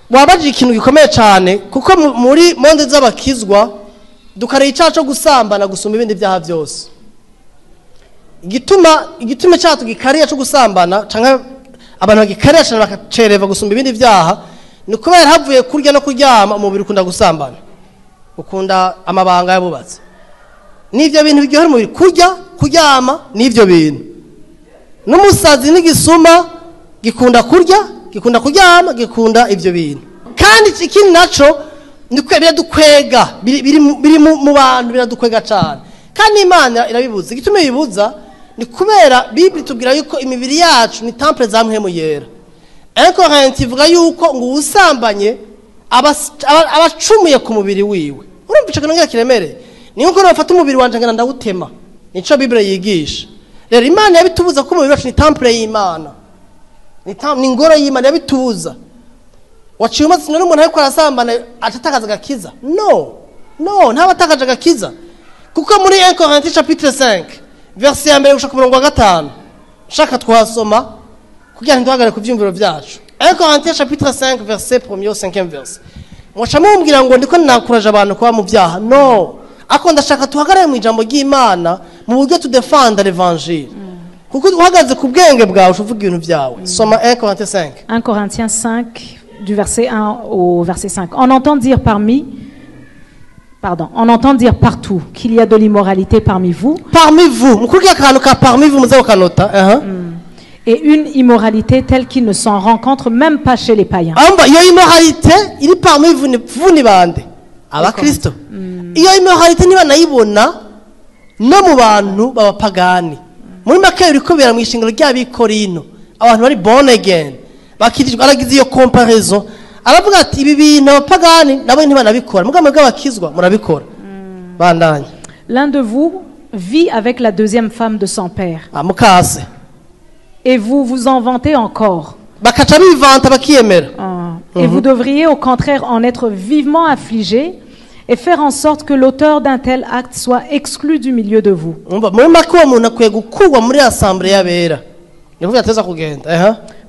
wabaje ikintu gikomeye cyane kuko muri monde z'abakizwa dukareye icyaha cyo gusambana gusumba ibindi byaha byose. Igituma cyacu gikariye cyo gusambana cyangwa abantu bagikariye cyane bakacereva gusumba ibindi byaha ni kubera havuye kurya no kuryama umubiri ukunda gusambana, ukunda amabanga yabubatse. N'ivyo bintu biryohera umubiri, kurya kuryama n'ivyo bintu. N'umusazi n'igisuma gikunda kurya, gikunda kuryama, gikunda ivyo bintu. Kandi ikindi naco ni biradukwega, biri mu bantu biradukwega cyane. Kandi Imana irabibuza. Igituma bibuza ni kubera Bible tubwira yuko imibiri yacu ni temple za mpemu yera. Ariko hanti ivuga yuko ngo usambanye abacumuye ku mubiri wiwe. Urumva ico kintu kiremereye. Ni uko bafata umubiri wanje ngana ndawutema. Nico Bible yigisha. Rero Imana yabitubuza ko umubiri wacu ni temple y'Imana. Ni ingoro y'Imana yabitubuza. Waciye umaze none umuntu ariko arasambana atakaza Agakiza? No, nta batakaje Agakiza. Kuko muri 1 Corinthiens chapitre 5 verset ya mbere gushaka umurongo wa 5 shaka twasoma kugira ngo duhagare ku byumviro byacu. 1 Corinthiens chapitre 5 verset 1 au 5e verset. Mwacha mumbwira ngo ndiko nakuraje abantu kuba mu byaha. No. Ako ndashaka tuhagare mu ijambo ry'Imana mu buryo tudefanda l'evangile. Kuko uhagaze ku bwenge bwawe uvuga ibintu byawe. Soma 1 Corinthiens 5. 1 Corinthiens 5 du verset 1 au verset 5. On entend dire partout qu'il y a de l'immoralité parmi vous. Parmi vous. Parmi vous, Et une immoralité telle qu'il ne s'en rencontre même pas chez les païens. Il y a immoralité, il est parmi vous, ni bande. Aba Kristo. Il y a immoralité ni banayibona no mu bantu babapagani. Muri make uriko bera mu ishingiro ry'abikorino. Abantu bari born again. Bakirijwe aragize iyo comparaison. Aravuga ati ibi bintu abapagani nabo ntibanabikora. Mugamwe bw'abakizwa murabikora. Bandanye. L'un de vous vit avec la deuxième femme de son père. Amukase. Et vous vous en vantez encore. Et vous devriez au contraire en être vivement affligé et faire en sorte que l'auteur d'un tel acte soit exclu du milieu de vous.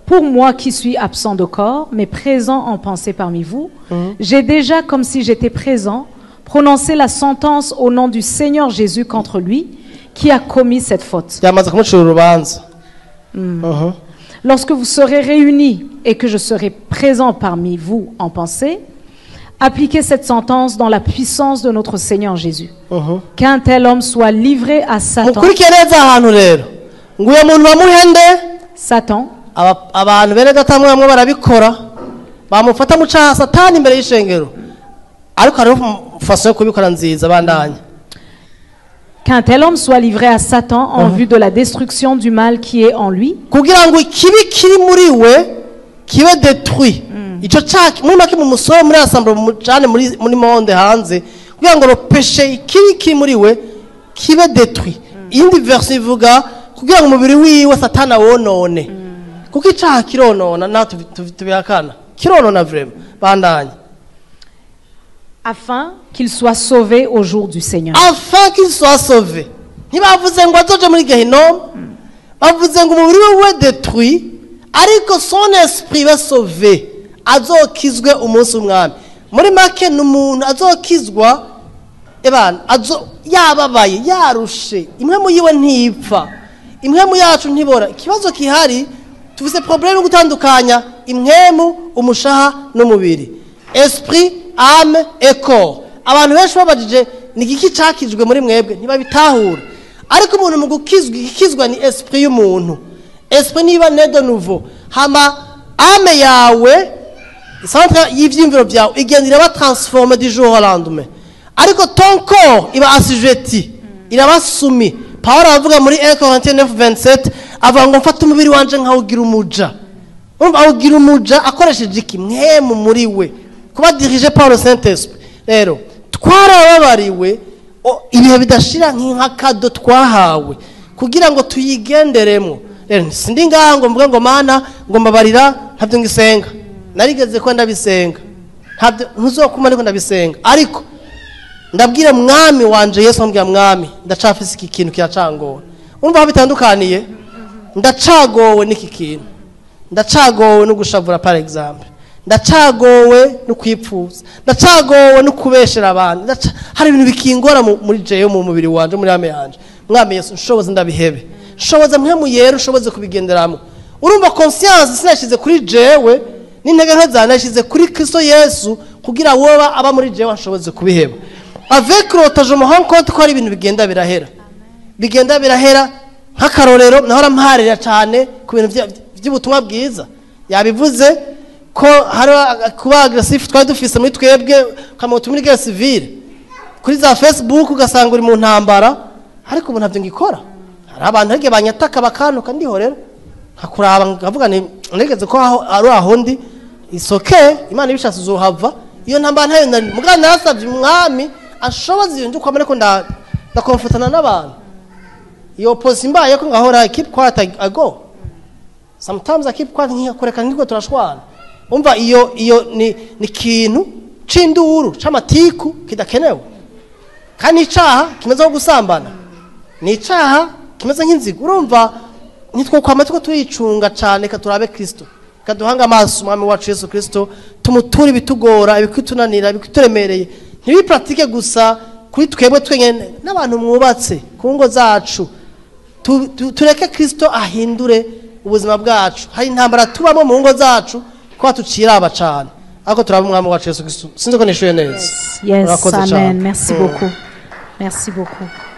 Pour moi qui suis absent de corps, mais présent en pensée parmi vous, j'ai déjà, comme si j'étais présent, prononcé la sentence au nom du Seigneur Jésus contre lui qui a commis cette faute. Lorsque vous serez réunis et que je serai présent parmi vous en pensée, appliquez cette sentence dans la puissance de notre Seigneur Jésus. Qu'un tel homme soit livré à Satan. Satan. Qu'un tel homme soit livré à Satan en vue de la destruction du mal qui est en lui. Afin qu'il soit sauvé au jour du Seigneur. Afin qu'il soit sauvé. Ariko son esprit va sauver. Azokizwe umunsi umwami. Muri make n'umuntu azokizwa yababaye yarushe. Imwe muyiwe ntipfa. Imwe mu yacu ntibora. Ikibazo kihari tufise problème gutandukanya imwemu, umushaha n'umubiri. Esprit, âme et corps. Abantu benshi babajije ni iki cakijwe muri mwebwe ntibabitahura. Ariko umuntu mu gukizwa ni esprit y'umuntu. Esprit niba né de nouveau. Hama âme yawe centre y'ivyimviro byawe igendira ba transformer du jour au lendemain. Ariko ton corps iba assujetti. Iraba soumis. Paul avuga muri 1 Corinthiens 9:27 avuga ngo mfata umubiri wanje nkawugira umuja. Awugira umuja akoresheje iki mwemu muri we. Kuba dirigé par le Saint-Esprit. Rero twarababariwe ibihe bidashira nk'inkakado twahawe kugira ngo tuyigenderemo. Rero sindi ngaho mvuga ngo mana ngo mbabarira ntabyo ngisenga. Narigeze ko ndabisenga. Ntabyo ntuzokuma ariko ndabisenga. Ariko ndabwira mwami wanje Yesu ambwira mwami ndacafise iki kintu kiracangora. Urumva bitandukaniye? Ndacagowe n'iki kintu. Ndacagowe no gushavura par exemple. ndacagowe no kwipfuza, ndacagowe no kubeshera abantu, hari ibintu bikingora muri jewe mu mubiri wanje, muri ame yanje. Mwami Yesu nshoboze ndabihebe, nshoboze mwe muyera, nshoboze kubigenderamo. Urumva conscience sinashize kuri jewe n'intege nke zanjye nashize kuri Kristo Yesu kugira woba aba muri jewe nshoboze kubiheba. Avec l'autre je me rends compte ko hari ibintu bigenda birahera nk'akarorero nahora mparira cyane ku bintu by'ubutumwa bwiza. Yabivuze ko hari kuba aggressive twari dufise muri twebwe kamoto muri guerre civile kuri za Facebook ugasanga uri mu ntambara, ariko ubu ntavyo ngikora. Hari abantu hage banyataka bakanuka ndihorera nkakuraba ngavuga nigeze ko ari aho ndi isoke Imana ibishatse uzohava iyo ntambara ntayo nari mugana nasabye umwami ashoboze iyo nje kwamara ko ndakomfatana n'abantu. Iyo pose imbaye ko ngahora keep quiet I go. Sometimes I keep quiet nkikoreka ngiko turashwana. Umva iyo ni kintu c'induru c'amatiku kidakenewe. Kandi icaha kimeze nko gusambana. Ni icaha kimeze nk'inzigo. Urumva nitwo kwama tuko tuyicunga cyane katurabe Kristo. Kaduhanga amaso umwami wacu Yesu Kristo tumutura ibitugora ibikutunanira ibikuturemereye. Ntibipratike gusa kuri twebwe twenyene n'abantu mwubatse ku ngo zacu. Tureke Kristo ahindure ubuzima bwacu. Hari intambara tubamo mu ngo zacu ko tuciraba cyane. Ako turaba umwami wacu Yesu Kristo. Sinzi ko nishuye neza. Yes, amen. Merci beaucoup. Merci beaucoup.